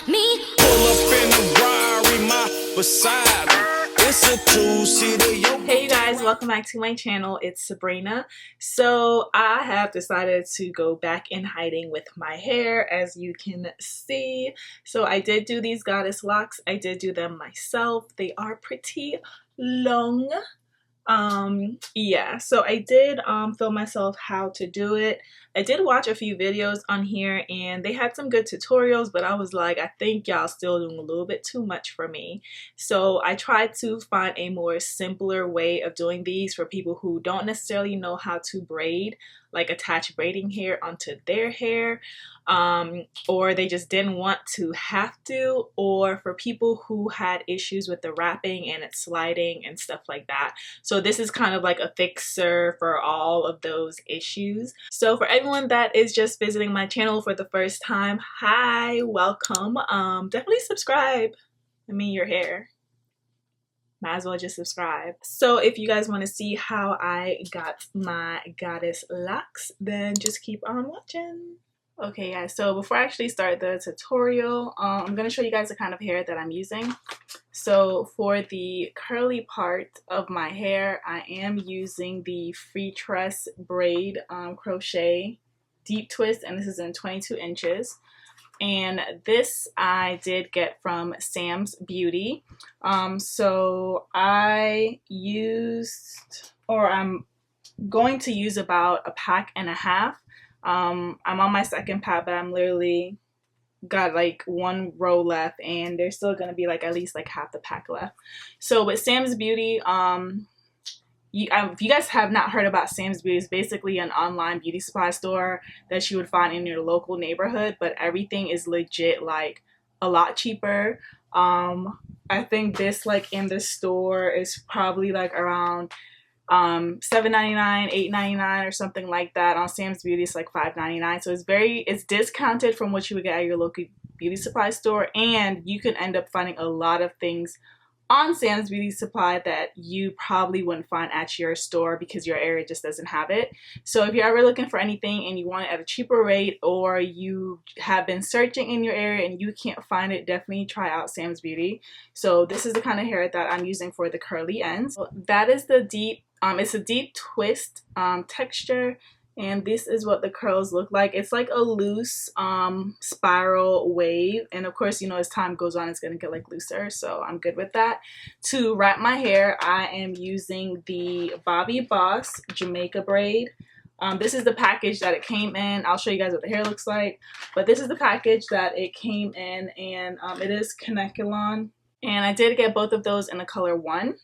me. Pull up in a Rari, my beside me. It's a two-seater, yo. Hey you guys, welcome back to my channel. It's Subrena. So I have decided to go back in hiding with my hair, as you can see. So I did do these goddess locks. I did do them myself. They are pretty long. Yeah, so I did film myself how to do it. I did watch a few videos on here and they had some good tutorials, but I was like, I think y'all still doing a little bit too much for me. So I tried to find a more simpler way of doing these for people who don't necessarily know how to braid, like attach braiding hair onto their hair, or they just didn't want to have to, or for people who had issues with the wrapping and it sliding and stuff like that. So this is kind of like a fixer for all of those issues. So for everyone that is just visiting my channel for the first time, hi, welcome. Definitely subscribe. I mean, your hair. Might as well just subscribe. So if you guys want to see how I got my goddess locks, then just keep on watching. Okay guys, so before I actually start the tutorial, I'm going to show you guys the kind of hair that I'm using. So for the curly part of my hair, I am using the FREETRESS braid crochet deep twist, and this is in 22 inches. And this I did get from SAMSBEAUTY. So I used, or I'm going to use about a pack and a half. I'm on my second pack, but I'm literally got like one row left and there's still gonna be like at least like half the pack left. So with SAMSBEAUTY, if you guys have not heard about SAMSBEAUTY, it's basically an online beauty supply store that you would find in your local neighborhood, but everything is legit like a lot cheaper. I think this like in the store is probably like around $7.99, $8.99 or something like that. On SAMSBEAUTY it's like $5.99, so it's discounted from what you would get at your local beauty supply store, and you can end up finding a lot of things on SAMSBEAUTY supply that you probably wouldn't find at your store because your area just doesn't have it. So if you're ever looking for anything and you want it at a cheaper rate, or you have been searching in your area and you can't find it, definitely try out SAMSBEAUTY. So this is the kind of hair that I'm using for the curly ends. So that is the deep, it's a deep twist texture. And this is what the curls look like. It's like a loose spiral wave, and of course, you know, as time goes on it's gonna get like looser, so I'm good with that. To wrap my hair, I am using the Bobbi Boss Jamaica Braid. This is the package that it came in. I'll show you guys what the hair looks like, but this is the package that it came in, and it is Kanekalon, and I did get both of those in the color 1.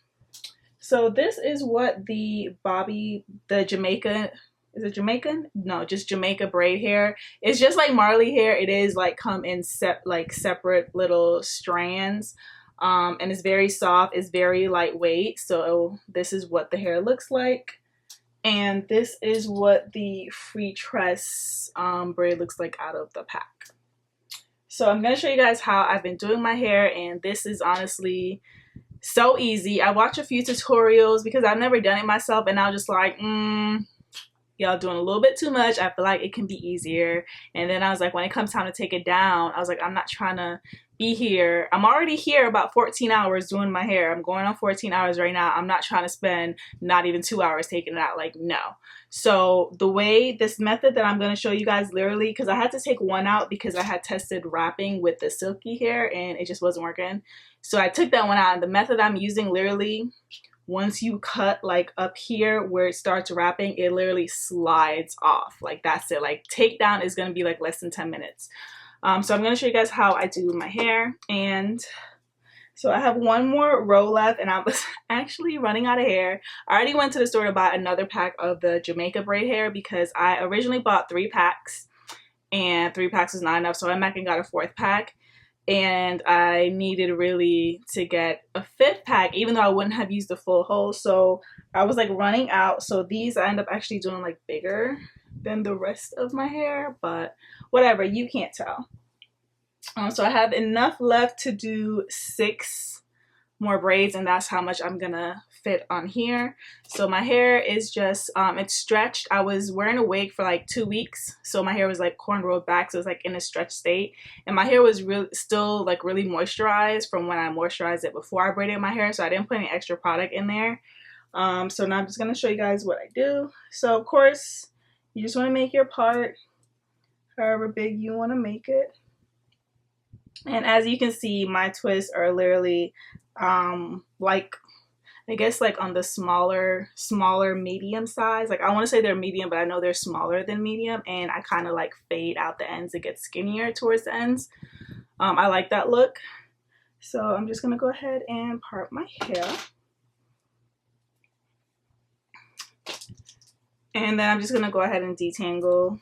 So this is what the Jamaica, is it Jamaican? No, just Jamaica braid hair. It's just like Marley hair. It is like come in separate little strands, and it's very soft. It's very lightweight. So this is what the hair looks like, and this is what the FREETRESS braid looks like out of the pack. So I'm gonna show you guys how I've been doing my hair, and this is honestly so easy. I watched a few tutorials because I've never done it myself, and I was just like, y'all doing a little bit too much. I feel like it can be easier. And then I was like, when it comes time to take it down, I was like, I'm not trying to be here. I'm already here about 14 hours doing my hair. I'm going on 14 hours right now. I'm not trying to spend not even 2 hours taking it out. Like, no. So the way, this method that I'm going to show you guys, literally, because I had to take one out because I had tested wrapping with the silky hair and it just wasn't working. So I took that one out, and the method I'm using, literally, once you cut like up here where it starts wrapping, it literally slides off. Like, that's it. Like, takedown is going to be like less than 10 minutes. So I'm going to show you guys how I do my hair. And so I have one more row left, and I was actually running out of hair. I already went to the store to buy another pack of the Jamaica braid hair because I originally bought 3 packs and 3 packs was not enough. So I went back and got a 4th pack. And I needed really to get a 5th pack, even though I wouldn't have used the full whole. So I was like running out. So these I end up actually doing like bigger than the rest of my hair, but whatever, you can't tell. So I have enough left to do 6 more braids, and that's how much I'm gonna fit on here. So my hair is just it's stretched. I was wearing a wig for like 2 weeks, so my hair was like cornrowed back, so it was like in a stretched state, and my hair was still like really moisturized from when I moisturized it before I braided my hair, so I didn't put any extra product in there. So now I'm just gonna show you guys what I do. So of course you just want to make your part however big you want to make it. And as you can see, my twists are literally like, I guess like on the smaller medium size. Like I want to say they're medium, but I know they're smaller than medium, and I kind of like fade out the ends. It gets skinnier towards the ends. I like that look. So I'm just gonna go ahead and part my hair. And then I'm just gonna go ahead and detangle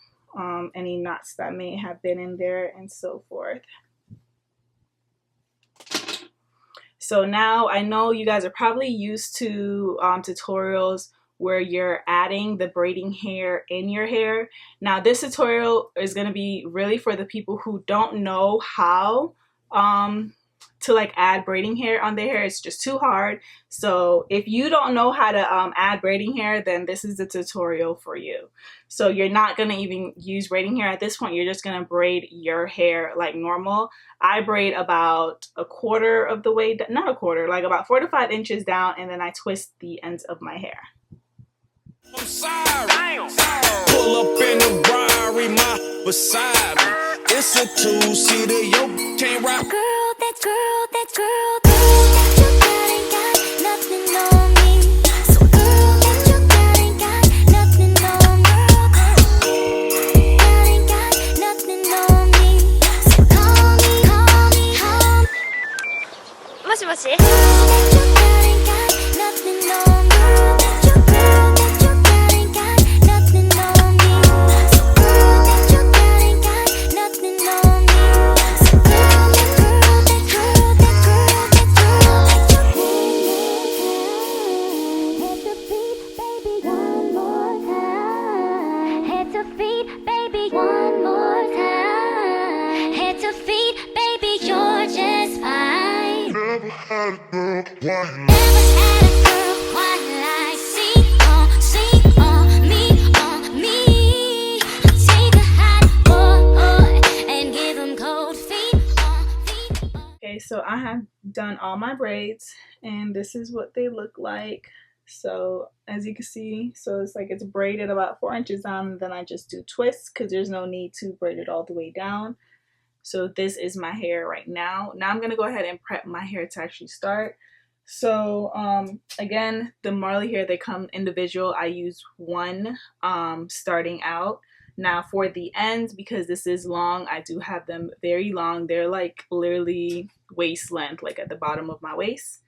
any knots that may have been in there and so forth. So now I know you guys are probably used to tutorials where you're adding the braiding hair in your hair. Now this tutorial is going to be really for the people who don't know how to like add braiding hair on their hair. It's just too hard. So if you don't know how to add braiding hair, then this is the tutorial for you. So you're not going to even use braiding hair at this point. You're just going to braid your hair like normal. I braid about a quarter of the way, not a quarter, like about 4 to 5 inches down, and then I twist the ends of my hair. I'm sorry. Pull up in the Rari, my beside me. It's a 2-seater, yo can't rock. Girl, that you got ain't got nothing on me. So girl, that you got ain't got nothing on me. Girl, ain't got nothing on me. So call me. Moshi. Girl, that you got ain't got nothing on me. Girl, that you got ain't got nothing on me. So girl, that you got ain't got nothing on me. So girl, that girl, head to feet, baby, one more time. Head to feet, baby, you're just fine. Never had a girl quite Never had a girl quite like see on me. Take a hot boy and give him cold feet on. Okay, so I have done all my braids, and this is what they look like. So as you can see, so it's like it's braided about 4 inches down, and then I just do twists because there's no need to braid it all the way down. So this is my hair right now. Now I'm gonna go ahead and prep my hair to actually start. So again, the Marley hair, they come individual. I use one starting out. Now for the ends, because this is long, I do have them very long. They're like literally waist length, like at the bottom of my waist.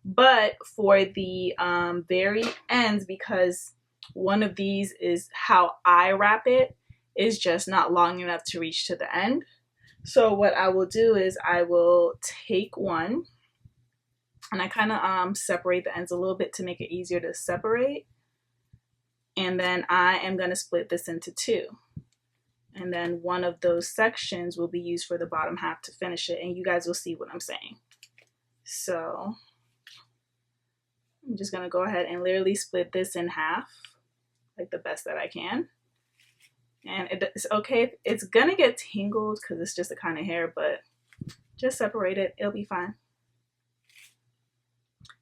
But for the very ends, because one of these is how I wrap it, is just not long enough to reach to the end. So what I will do is I will take one, and I kind of separate the ends a little bit to make it easier to separate. And then I am going to split this into 2. And then one of those sections will be used for the bottom half to finish it. And you guys will see what I'm saying. So I'm just going to go ahead and literally split this in half, like the best that I can. And it's okay. It's going to get tangled because it's just a kind of hair, but just separate it. It'll be fine.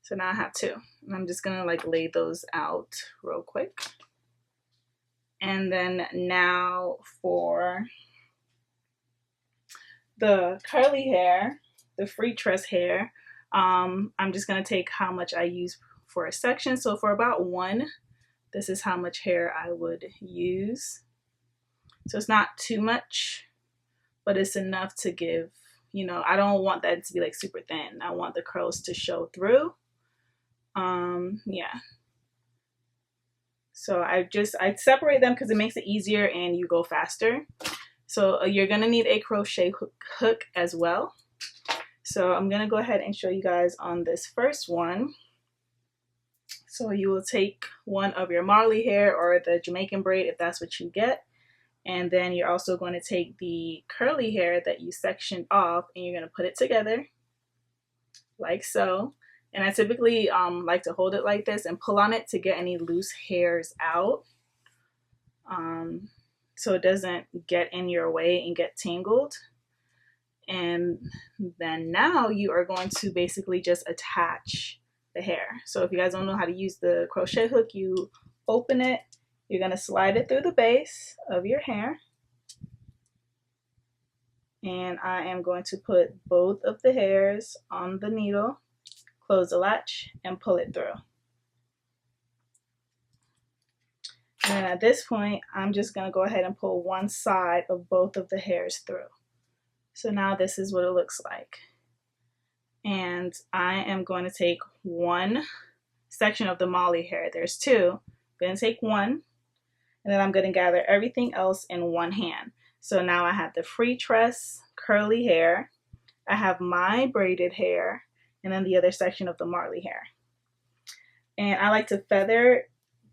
So now I have 2. And I'm just going to like lay those out real quick. And then now for the curly hair, the FREETRESS hair, I'm just going to take how much I use for a section. So for about 1, this is how much hair I would use. So it's not too much, but it's enough to give, you know, I don't want that to be like super thin. I want the curls to show through. Yeah. So I separate them because it makes it easier and you go faster. So you're gonna need a crochet hook as well. So I'm gonna go ahead and show you guys on this first one. So you will take one of your Marley hair or the Jamaican braid if that's what you get. And then you're also going to take the curly hair that you sectioned off, and you're going to put it together like so. And I typically like to hold it like this and pull on it to get any loose hairs out, so it doesn't get in your way and get tangled. And then now you are going to basically just attach the hair. So if you guys don't know how to use the crochet hook, you open it, you're going to slide it through the base of your hair. And I am going to put both of the hairs on the needle, close the latch, and pull it through. And at this point, I'm just going to go ahead and pull one side of both of the hairs through. So now this is what it looks like. And I am going to take one section of the Molly hair. There's two. I'm going to take one, and then I'm going to gather everything else in one hand. So now I have the FREETRESS curly hair, I have my braided hair, and then the other section of the Marley hair. And I like to feather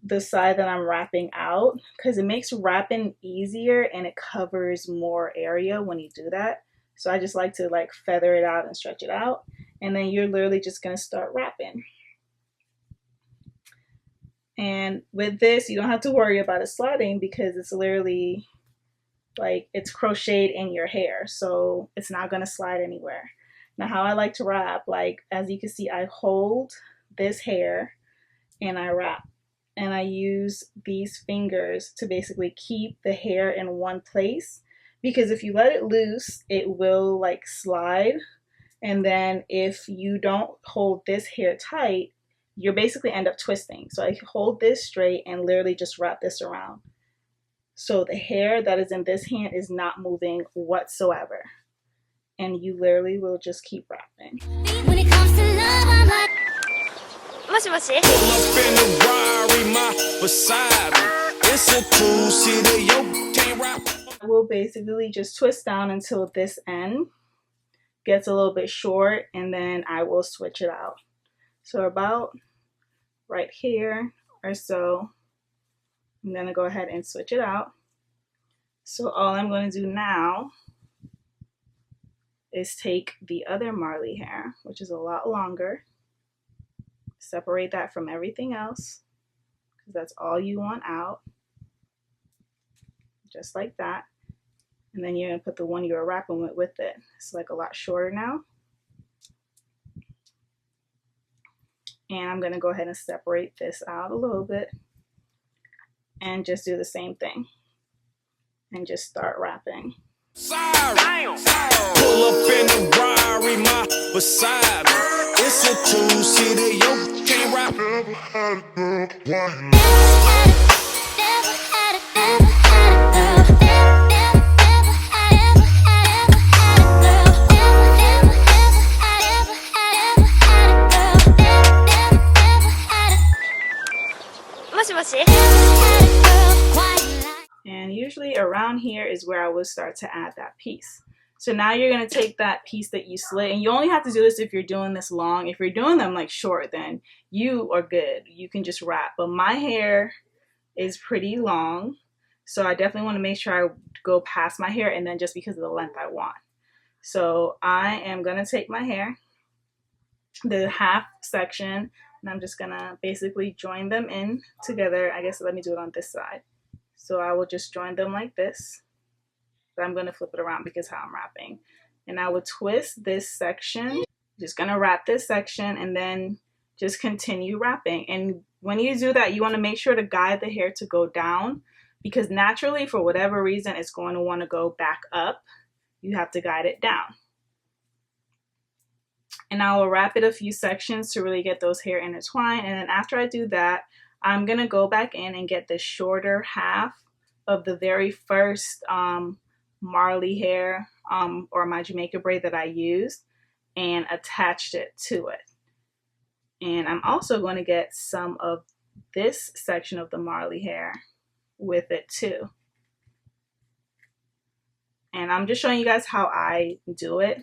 the side that I'm wrapping out because it makes wrapping easier and it covers more area when you do that. So I just like to feather it out and stretch it out, and then you're literally just going to start wrapping. And with this, you don't have to worry about it sliding because it's literally it's crocheted in your hair, so it's not going to slide anywhere. Now how I like to wrap, as you can see, I hold this hair and I wrap, and I use these fingers to basically keep the hair in one place, because if you let it loose, it will slide, and then if you don't hold this hair tight, you'll basically end up twisting. So I hold this straight and literally just wrap this around. So the hair that is in this hand is not moving whatsoever. And you literally will just keep wrapping. When it comes to love, I'm like, Pull up in the Rari, my beside me. It's a two-seater, yo, can't rap. I will basically just twist down until this end gets a little bit short, and then I will switch it out. So about right here or so, I'm going to go ahead and switch it out. So all I'm going to do now is take the other Marley hair, which is a lot longer, separate that from everything else, because that's all you want out, just like that. And then you're going to put the one you were wrapping with it. It's a lot shorter now. And I'm going to go ahead and separate this out a little bit and just do the same thing and just start wrapping. Sorry. Pull up in the Rari, my beside me. It's a two-seater, yo, can't rap. never had it, never had it, never had it, never had it, never had it, And usually around here is where I would start to add that piece. So now you're going to take that piece that you slit, and you only have to do this if you're doing this long. If you're doing them short, then you are good. You can just wrap. But my hair is pretty long, so I definitely want to make sure I go past my hair, and then just because of the length I want. So I am going to take my hair, the half section, and I'm just going to basically join them in together. I guess let me do it on this side. So I will just join them like this. But I'm going to flip it around because how I'm wrapping. And I will twist this section. Just going to wrap this section and then just continue wrapping. And when you do that, you want to make sure to guide the hair to go down, because naturally, for whatever reason, it's going to want to go back up. You have to guide it down. And I will wrap it a few sections to really get those hair intertwined. And then after I do that, I'm going to go back in and get the shorter half of the very first Marley hair or my Jamaica braid that I used and attached it to it. And I'm also going to get some of this section of the Marley hair with it too. And I'm just showing you guys how I do it.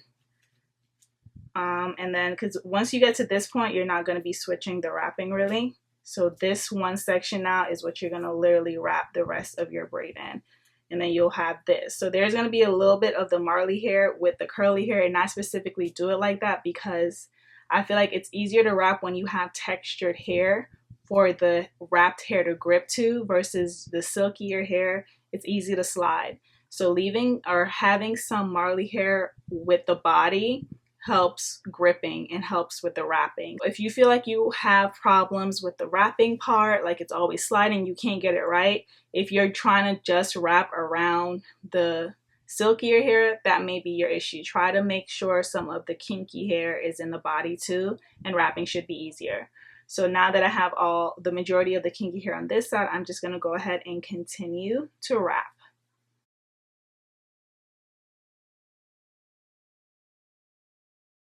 And then, because once you get to this point, you're not going to be switching the wrapping really. So this one section now is what you're going to literally wrap the rest of your braid in. And then you'll have this. So there's going to be a little bit of the Marley hair with the curly hair, and I specifically do it like that because I feel like it's easier to wrap when you have textured hair for the wrapped hair to grip to versus the silkier hair. It's easy to slide. So leaving or having some marley hair with the body helps gripping and helps with the wrapping. If you feel like you have problems with the wrapping part, like it's always sliding, you can't get it right, if you're trying to just wrap around the silkier hair, that may be your issue. Try to make sure some of the kinky hair is in the body too, and wrapping should be easier. So now that I have the majority of the kinky hair on this side, I'm just going to go ahead and continue to wrap.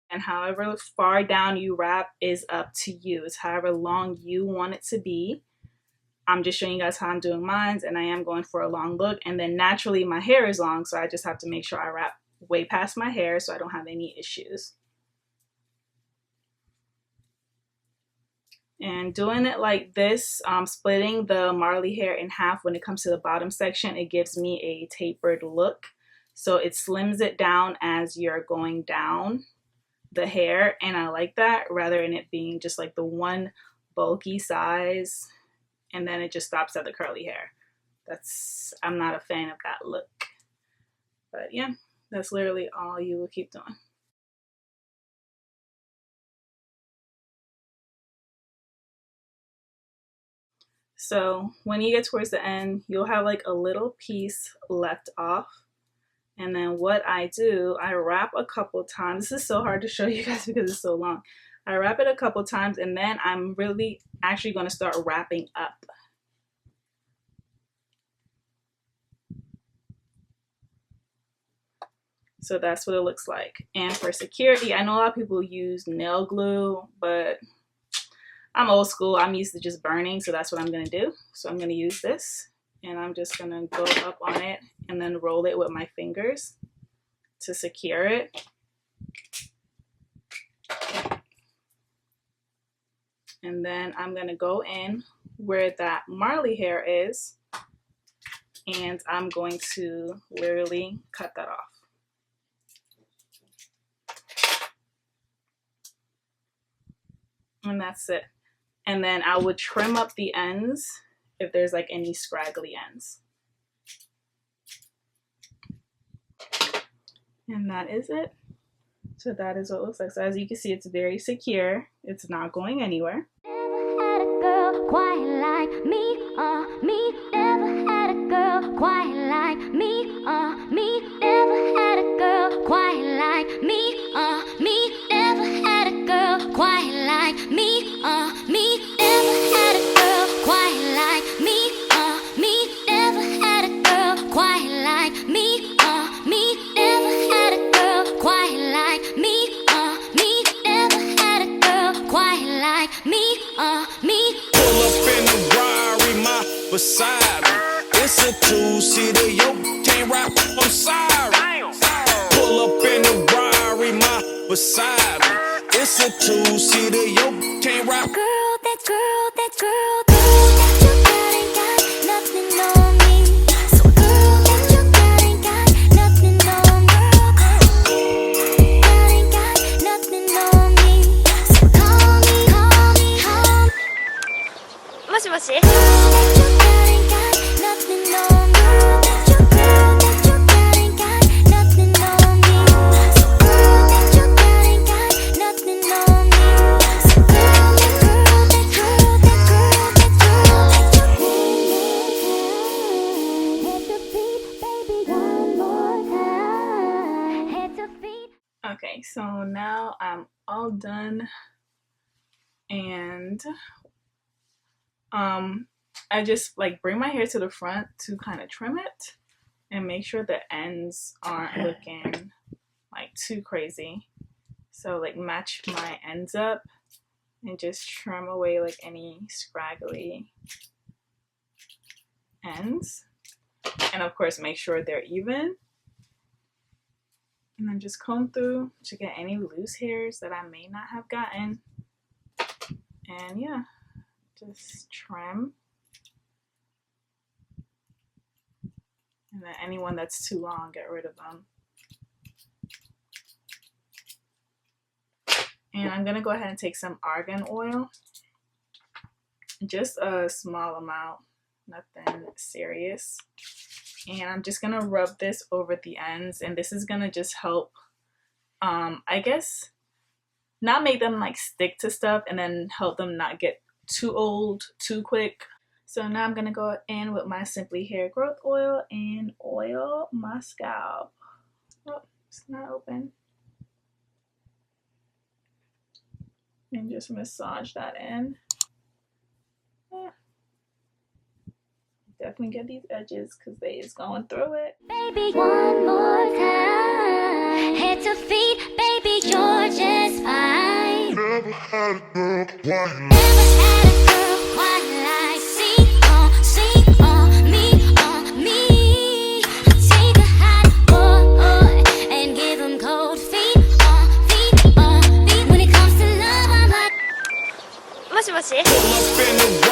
And however far down you wrap is up to you. It's however long you want it to be. I'm just showing you guys how I'm doing mine, and I am going for a long look. And then naturally my hair is long, so I just have to make sure I wrap way past my hair so I don't have any issues. And doing it like this, splitting the marley hair in half when it comes to the bottom section, it gives me a tapered look. So it slims it down as you're going down the hair, and I like that rather than it being just like the one bulky size and then it just stops at the curly hair. I'm not a fan of that look. But yeah, that's literally all you will keep doing. So when you get towards the end, you'll have like a little piece left off. And then what I do, I wrap a couple times. This is so hard to show you guys because it's so long. I wrap it a couple times, and then I'm really actually going to start wrapping up. So that's what it looks like. And for security, I know a lot of people use nail glue, but I'm old school. I'm used to just burning, so that's what I'm going to do. So I'm going to use this, and I'm just going to go up on it and then roll it with my fingers to secure it. And then I'm going to go in where that marley hair is, and I'm going to literally cut that off. And that's it. And then I would trim up the ends if there's like any scraggly ends. And that is it. So that is what it looks like. So as you can see, it's very secure. It's not going anywhere. Never had a girl quite like me, me. Never had a girl quite like me, me. Never had a girl quite like me, me. Never had a girl quite like me, me. Never had a girl quite like me, me. Never had a girl quite like me, me. Never had a girl quite like me, me. Never had a girl quite like me, me. Pull up in the Rari, my beside me. It's a two-seater, yo, can't rap, I'm sorry. Pull up in the Rari, my beside me. It's a two-seater, yo, can't rap. Girl, that you got ain't got nothing on me. So girl, that you got ain't got nothing on me. Girl, ain't got nothing on me. So call me. もしもし Girl, that you got ain't got nothing on me. Girl, that you got ain't got nothing on me. So girl, that you got ain't got nothing on me. So girl, that girl, hit the beat, baby, one more time. Hit the beat. Okay, so now I'm all done, and I just like bring my hair to the front to kind of trim it and make sure the ends aren't looking like too crazy. So like match my ends up and just trim away like any scraggly ends, and of course make sure they're even. And then just comb through to get any loose hairs that I may not have gotten. And yeah, just trim. And then anyone that's too long, get rid of them. And I'm gonna go ahead and take some argan oil, just a small amount, nothing serious. And I'm just gonna rub this over the ends, and this is gonna just help, I guess, not make them like stick to stuff, and then help them not get too old too quick. So now I'm gonna go in with my Simply Hair Growth Oil and oil my scalp. Oh, it's not open. And just massage that in. Definitely get these edges because they is going through it. Baby, one more time. Head to feet, baby, you're just fine. Never had a girl quite Never had a girl quite like see on me. Take a hot boy and give him cold feet on feet. When it comes to love, I'm like もしもし Pull up in the